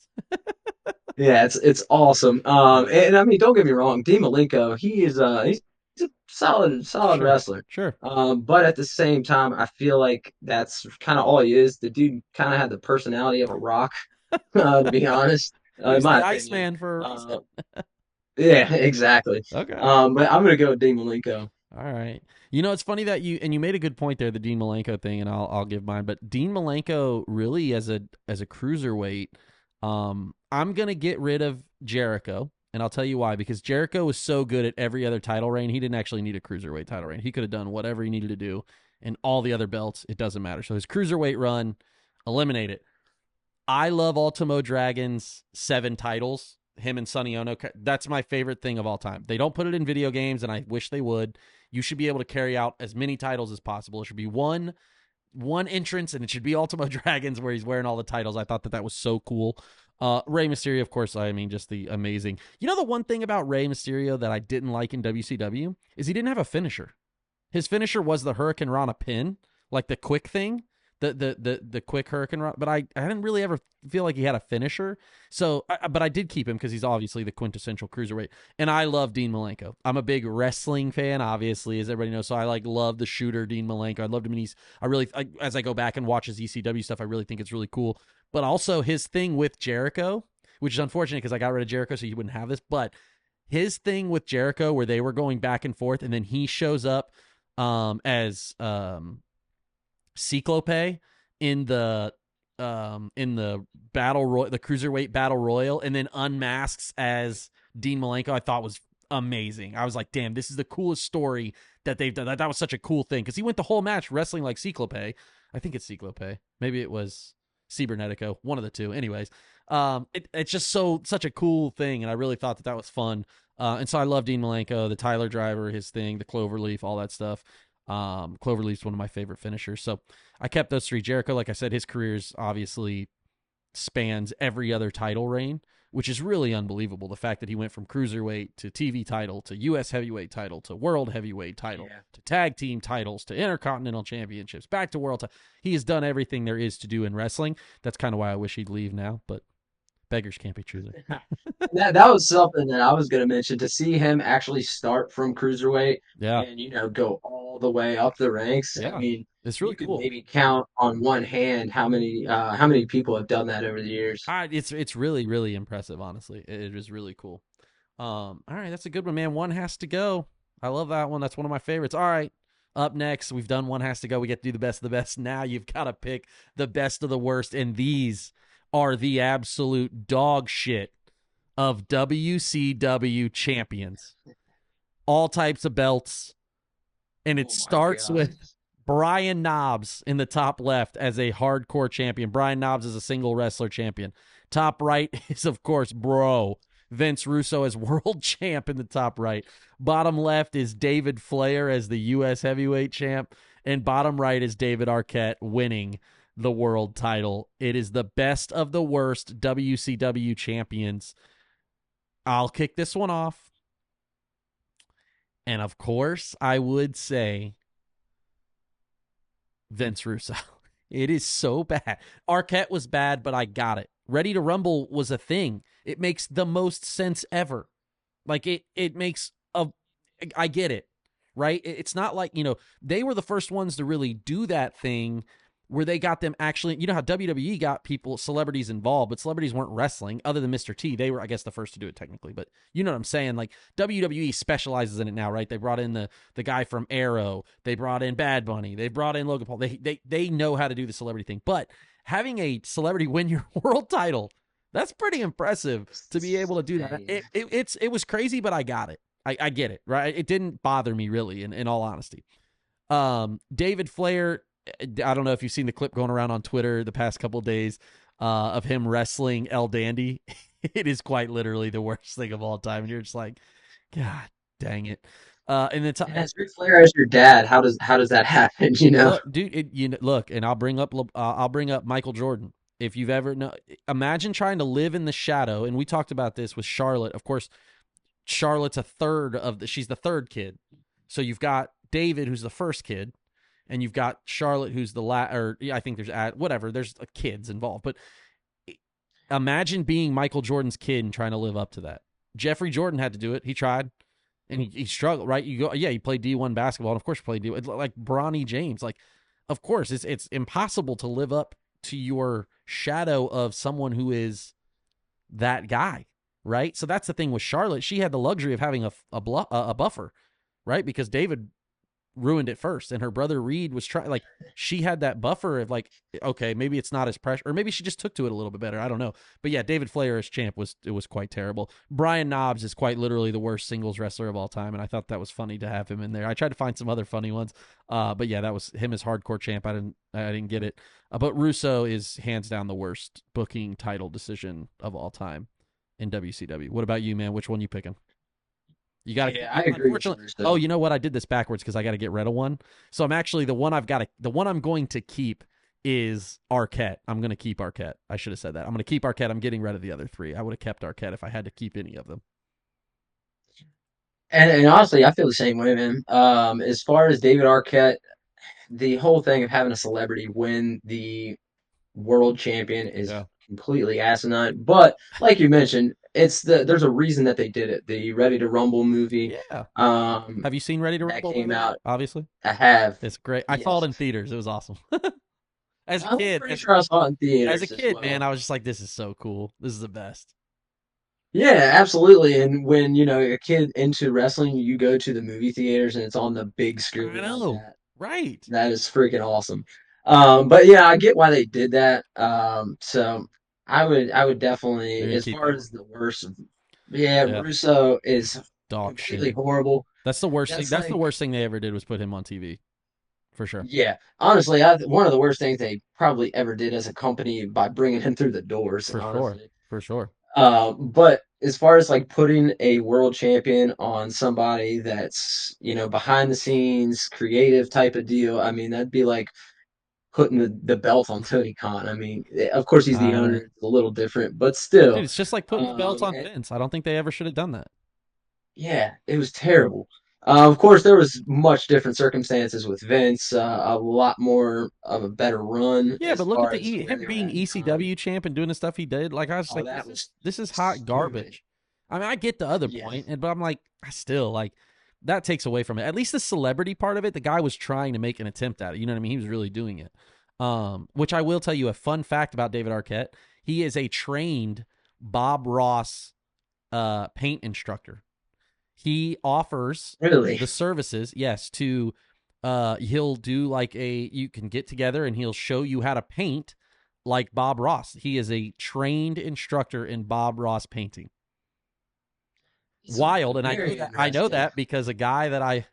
Yeah, it's awesome. And I mean, don't get me wrong, Dean Malenko, he's a solid Sure. wrestler. Sure. But at the same time, I feel like that's kind of all he is. The dude kind of had the personality of a rock, to be honest. He's the opinion. Iceman for a reason. Yeah, exactly. Okay. But I'm gonna go with Dean Malenko. All right. It's funny that you made a good point there, the Dean Malenko thing, and I'll give mine. But Dean Malenko really as a cruiserweight, I'm gonna get rid of Jericho, and I'll tell you why. Because Jericho was so good at every other title reign, he didn't actually need a cruiserweight title reign. He could have done whatever he needed to do, and all the other belts, it doesn't matter. So his cruiserweight run, eliminate it. I love Ultimo Dragon's 7 titles. Him and Sonny Ono, that's my favorite thing of all time. They don't put it in video games, and I wish they would. You should be able to carry out as many titles as possible. It should be one entrance, and it should be Ultimo Dragons where he's wearing all the titles. I thought that was so cool. Rey Mysterio, of course, I mean, just the amazing. The one thing about Rey Mysterio that I didn't like in WCW is he didn't have a finisher. His finisher was the Hurricane Rana pin, like the quick thing. The quick Hurricane Rana, but I didn't really ever feel like he had a finisher. So, but I did keep him because he's obviously the quintessential cruiserweight, and I love Dean Malenko. I'm a big wrestling fan, obviously, as everybody knows. So I love the shooter Dean Malenko. I loved him, and as I go back and watch his ECW stuff, I really think it's really cool. But also his thing with Jericho, which is unfortunate because I got rid of Jericho, so he wouldn't have this. But his thing with Jericho where they were going back and forth, and then he shows up as Cyclope in the the cruiserweight battle royal, and then unmasks as Dean Malenko, I thought was amazing. I was like, damn, this is the coolest story that they've done. That was such a cool thing because he went the whole match wrestling like Cyclope. I think it's Cyclope. Maybe it was Cybernetico, one of the two. Anyways, it's just such a cool thing, and I really thought that was fun. And so I love Dean Malenko, the Tyler Driver, his thing, the Cloverleaf, all that stuff. Cloverleaf's one of my favorite finishers. So I kept those three. Jericho, like I said, his career's obviously spans every other title reign, which is really unbelievable. The fact that he went from cruiserweight to TV title to U.S. heavyweight title to world heavyweight title to tag team titles to intercontinental championships back to world. He has done everything there is to do in wrestling. That's kind of why I wish he'd leave now, but beggars can't be choosers. That was something that I was going to mention, to see him actually start from cruiserweight and go all the way up the ranks. Yeah. I mean, it's really cool. Could maybe count on one hand how many people have done that over the years. It's really, really impressive, honestly. It is really cool. All right, that's a good one, man. One has to go. I love that one. That's one of my favorites. All right, up next, we've done one has to go. We get to do the best of the best. Now you've got to pick the best of the worst, and these are the absolute dog shit of WCW champions. All types of belts. And it starts with Brian Knobbs in the top left as a hardcore champion. Brian Knobbs is a single wrestler champion. Top right is, of course, Vince Russo as world champ in the top right. Bottom left is David Flair as the U.S. heavyweight champ. And bottom right is David Arquette winning the world title. It is the best of the worst WCW champions. I'll kick this one off. And of course, I would say Vince Russo. It is so bad. Arquette was bad, but I got it. Ready to Rumble was a thing. It makes the most sense ever. Like it makes I get it, right? It's not like, they were the first ones to really do that thing where they got them actually, how WWE got celebrities involved, but celebrities weren't wrestling other than Mr. T. They were, I guess, the first to do it technically, but you know what I'm saying? Like WWE specializes in it now, right? They brought in the guy from Arrow. They brought in Bad Bunny. They brought in Logan Paul. They know how to do the celebrity thing, but having a celebrity win your world title, that's pretty impressive to be able to do that. It was crazy, but I got it. I get it, right? It didn't bother me really, in all honesty. David Flair, I don't know if you've seen the clip going around on Twitter the past couple of days of him wrestling El Dandy. It is quite literally the worst thing of all time. And you're just like, God dang it. And then as Ric Flair as your dad, how does that happen? Look, dude, look, and I'll bring up Michael Jordan. If you've ever imagine trying to live in the shadow. And we talked about this with Charlotte. Of course, Charlotte's she's the third kid. So you've got David, who's the first kid. And you've got Charlotte, who's I think there's kids involved. But imagine being Michael Jordan's kid and trying to live up to that. Jeffrey Jordan had to do it. He tried, and he struggled, right? He played D1 basketball, and of course played D1. Like Bronny James. Like, of course, it's impossible to live up to your shadow of someone who is that guy, right? So that's the thing with Charlotte. She had the luxury of having a buffer, right? Because David ruined it first, and her brother Reed was trying. Like, she had that buffer of like, okay, maybe it's not as pressure, or maybe she just took to it a little bit better. I don't know, but yeah, David Flair as champ was quite terrible. Brian Knobbs is quite literally the worst singles wrestler of all time, and I thought that was funny to have him in there. I tried to find some other funny ones, but yeah, that was him as hardcore champ. I didn't get it, but Russo is hands down the worst booking title decision of all time in WCW. What about you, man? Which one you picking? You got to. I agree. Oh, you know what? I did this backwards because I got to get rid of one. So I'm actually the one I'm going to keep is Arquette. I'm going to keep Arquette. I should have said that. I'm going to keep Arquette. I'm getting rid of the other three. I would have kept Arquette if I had to keep any of them. And honestly, I feel the same way, man. As far as David Arquette, the whole thing of having a celebrity win the world champion is completely asinine. But like you mentioned, there's a reason that they did it. The Ready to Rumble movie. Yeah. Have you seen Ready to Rumble? That came out. Obviously. I have. It's great. I saw it in theaters. It was awesome. As a kid, pretty sure I saw it in theaters. As a kid, man, I was just like, this is so cool. This is the best. Yeah, absolutely. And when, a kid into wrestling, you go to the movie theaters and it's on the big I screen like know. that. Right. That is freaking awesome. But yeah, I get why they did that. So I would They're definitely, gonna as keep far going. as the worst, yeah, Yeah. Russo is Dog completely shit. horrible. That's the worst thing. That's That's the like, worst thing they ever did was put him on TV. For sure. yeah, honestly, one of the worst things they probably ever did as a company by bringing him through the doors, For sure. honestly. For sure. But as far as like putting a world champion on somebody that's, behind the scenes, creative type of deal, I mean, that'd be like putting the belt on Tony Khan. I mean, of course he's the I owner, know. it's a little different, but Dude, still, it's just like putting the belt on and Vince. I don't think they ever should have done that. yeah, it was terrible. Of course, there was much different circumstances with Vince, a lot more of a better run Yeah, as but look at far the as where him they were being at in time. ECW champ and doing the stuff he did. Like I was just Oh, like, that was this is hot stupid. garbage. I mean, I get the other Yeah. point, but I'm like, I still like that takes away from it. At least the celebrity part of it, the guy was trying to make an attempt at it. You know what I mean? He was really doing it. Which I will tell you a fun fact about David Arquette. He is a trained Bob Ross paint instructor. He offers Really? the services, yes, to he'll do like a you can get together and he'll show you how to paint like Bob Ross. He is a trained instructor in Bob Ross painting. It's Wild, and very I know interesting. that because a guy that I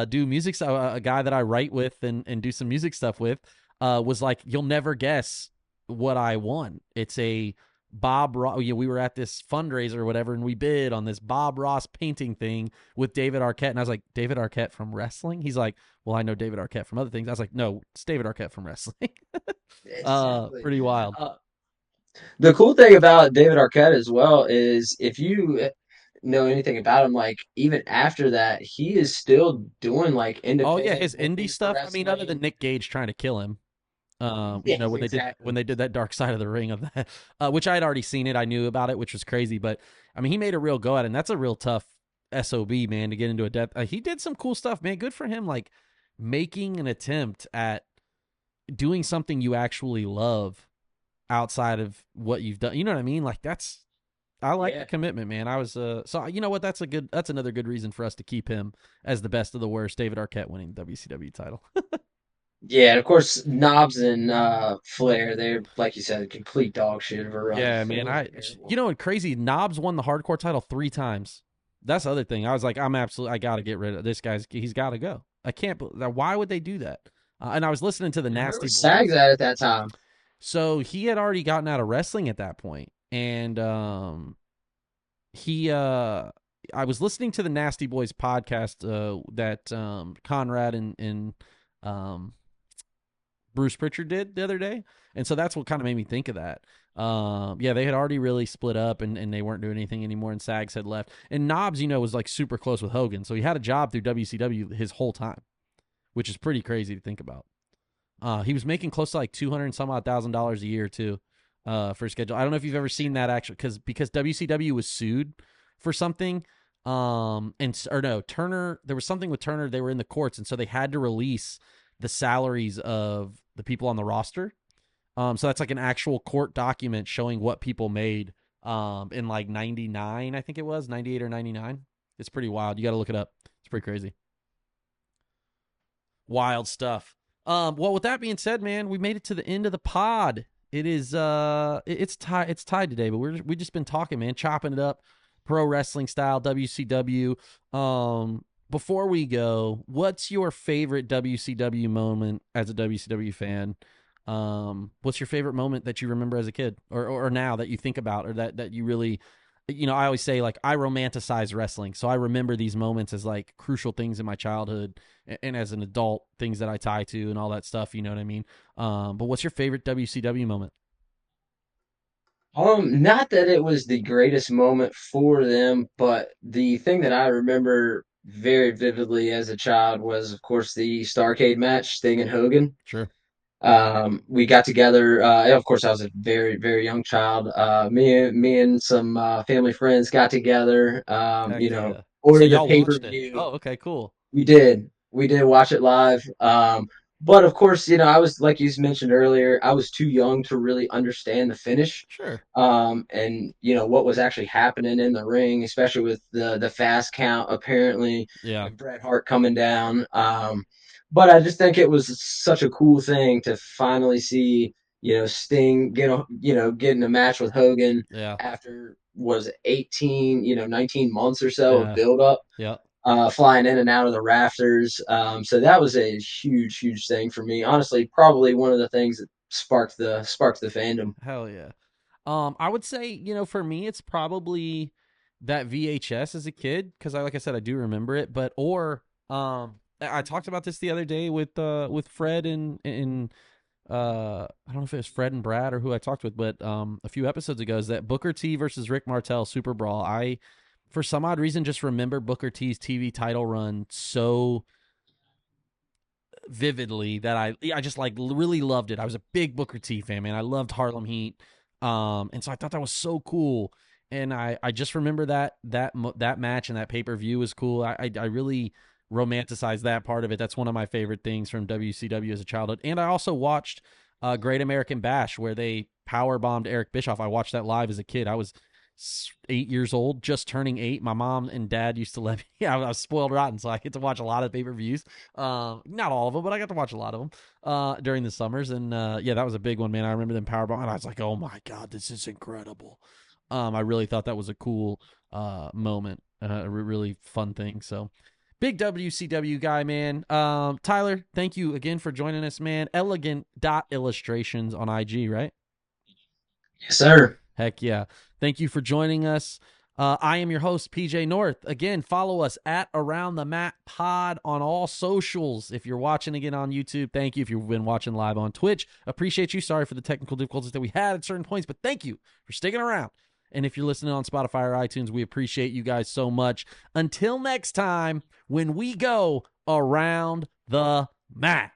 do music, a guy that I write with and do some music stuff with, was like, "You'll never guess what I won. It's a Bob Ross. We were at this fundraiser or whatever, and we bid on this Bob Ross painting thing with David Arquette, and I was like, David Arquette from wrestling. He's like, well, I know David Arquette from other things. I was like, no, it's David Arquette from wrestling. Exactly. Pretty wild. Uh, the cool thing about David Arquette as well is if you know anything about him, like even after that, he is still doing like Oh yeah, independent his indie booking for stuff. I mean, other than wrestling. Nick Gage trying to kill him, Yes, when exactly. they did that Dark Side of the Ring of that, which I had already seen it, I knew about it, which was crazy. But I mean, he made a real go at it, and that's a real tough sob man to get into a death. He did some cool stuff, man. Good for him, like making an attempt at doing something you actually love outside of what you've done. You know what I mean? Like that's I like the Yeah. commitment, man. I was so you know what? That's another good reason for us to keep him as the best of the worst. David Arquette winning the WCW title. Yeah, and of course, Knobs and Flair, they're like you said, complete dog shit of a run. Yeah, It man. was You terrible. know, what crazy. Knobs won the hardcore title 3 times. That's the other thing. I was like, I got to get rid of this guy's. He's got to go. I can't. Why would they do that? And I was listening to the And where Nasty was Sags Boys. at that time? So he had already gotten out of wrestling at that point, and he I was listening to the Nasty Boys podcast that Conrad and um Bruce Pritchard did the other day. And so that's what kind of made me think of that. Yeah, they had already really split up and they weren't doing anything anymore, and Sags had left. And Knobs, was like super close with Hogan. So he had a job through WCW his whole time, which is pretty crazy to think about. He was making close to like 200 and some odd $1,000 a year too, for his schedule. I don't know if you've ever seen that actually, because WCW was sued for something. Or no, Turner, there was something with Turner. They were in the courts, and so they had to release the salaries of the people on the roster. So that's like an actual court document showing what people made in like 99, I think it was 98 or 99. It's pretty wild. You got to look it up. It's pretty crazy. Wild stuff. Well, with that being said, man, we made it to the end of the pod. It is it's tied today, but we just been talking, man, chopping it up, pro wrestling style, WCW. Before we go, what's your favorite WCW moment as a WCW fan? What's your favorite moment that you remember as a kid, or now that you think about, or that you really, I always say like I romanticize wrestling, so I remember these moments as like crucial things in my childhood and as an adult, things that I tie to and all that stuff. You know what I mean? But what's your favorite WCW moment? Not that it was the greatest moment for them, but the thing that I remember very vividly as a child was, of course, the Starcade match, Sting and Hogan. Sure. We got together. Of course, I was a very, very young child. Me and some family friends got together. Heck yeah. So Ordered the y'all pay per watched it? view. Oh, okay, cool. We did. We did watch it live. But of course, I was like you mentioned earlier, I was too young to really understand the finish, Sure. and what was actually happening in the ring, especially with the fast count apparently, Yeah. and Bret Hart coming down. But I just think it was such a cool thing to finally see, Sting get in a match with Hogan Yeah. after was it 18, 19 months or so of Yeah. build up, Yeah. flying in and out of the rafters. So that was a huge, huge thing for me. Honestly, probably one of the things that sparked the fandom. Hell yeah. I would say, for me, it's probably that VHS as a kid because like I said, I do remember it. But I talked about this the other day with Fred and I don't know if it was Fred and Brad or who I talked with, but a few episodes ago is that Booker T versus Rick Martel Super Brawl. I, for some odd reason, just remember Booker T's TV title run so vividly that I just like really loved it. I was a big Booker T fan, man. I loved Harlem Heat, and so I thought that was so cool. And I just remember that match and that pay-per-view was cool. I really romanticized that part of it. That's one of my favorite things from WCW as a childhood. And I also watched Great American Bash where they power bombed Eric Bischoff. I watched that live as a kid. I was 8 years old, just turning 8. My mom and dad used to let me. Yeah, I was spoiled rotten, so I get to watch a lot of pay-per-views. Not all of them, but I got to watch a lot of them during the summers. And yeah, that was a big one, man. I remember them powerbomb, and I was like, "Oh my god, this is incredible." I really thought that was a cool moment, a really fun thing. So, big WCW guy, man. Tyler, thank you again for joining us, man. Elegant dot illustrations on IG, right? Yes, sir. Heck yeah. Thank you for joining us. I am your host, PJ North. Again, follow us at Around the Mat Pod on all socials. If you're watching again on YouTube, thank you. If you've been watching live on Twitch, appreciate you. Sorry for the technical difficulties that we had at certain points, but thank you for sticking around. And if you're listening on Spotify or iTunes, we appreciate you guys so much. Until next time, when we go around the mat.